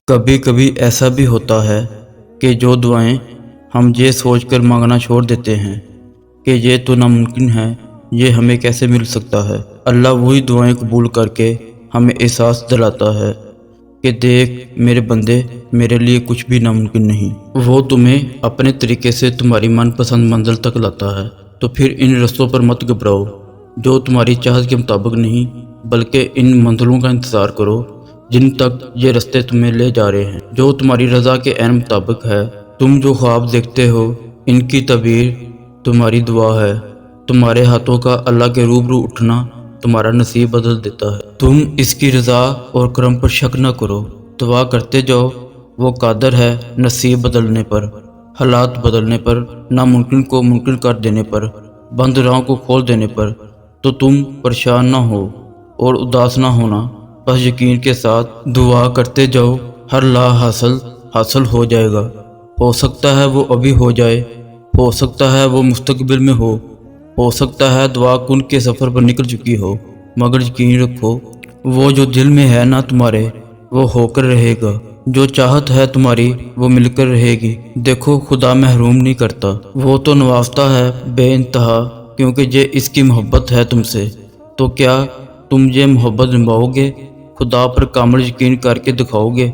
کبھی کبھی ایسا بھی ہوتا ہے کہ جو دعائیں ہم یہ سوچ کر مانگنا چھوڑ دیتے ہیں کہ یہ تو ناممکن ہے، یہ ہمیں کیسے مل سکتا ہے۔ اللہ وہی دعائیں قبول کر کے ہمیں احساس دلاتا ہے کہ دیکھ میرے بندے، میرے لیے کچھ بھی ناممکن نہیں۔ وہ تمہیں اپنے طریقے سے تمہاری من پسند منزل تک لاتا ہے، تو پھر ان رستوں پر مت گھبراؤ جو تمہاری چاہت کے مطابق نہیں، بلکہ ان منزلوں کا انتظار کرو جن تک یہ رستے تمہیں لے جا رہے ہیں، جو تمہاری رضا کے عین مطابق ہے۔ تم جو خواب دیکھتے ہو ان کی تعبیر تمہاری دعا ہے۔ تمہارے ہاتھوں کا اللہ کے روبرو اٹھنا تمہارا نصیب بدل دیتا ہے۔ تم اس کی رضا اور کرم پر شک نہ کرو، دعا کرتے جاؤ، وہ قادر ہے نصیب بدلنے پر، حالات بدلنے پر، ناممکن کو ممکن کر دینے پر، بند راہوں کو کھول دینے پر۔ تو تم پریشان نہ ہو اور اداس نہ ہونا، بس یقین کے ساتھ دعا کرتے جاؤ، ہر لا حاصل ہو جائے گا۔ ہو سکتا ہے وہ ابھی ہو جائے، ہو سکتا ہے وہ مستقبل میں ہو سکتا ہے دعا کن کے سفر پر نکل چکی ہو، مگر یقین رکھو وہ جو دل میں ہے نا تمہارے، وہ ہو کر رہے گا۔ جو چاہت ہے تمہاری وہ مل کر رہے گی۔ دیکھو خدا محروم نہیں کرتا، وہ تو نوازتا ہے بے انتہا، کیونکہ یہ اس کی محبت ہے تم سے۔ تو کیا تم یہ محبت نبھاؤ گے؟ خدا پر کامل یقین کر کے دکھاؤ گے؟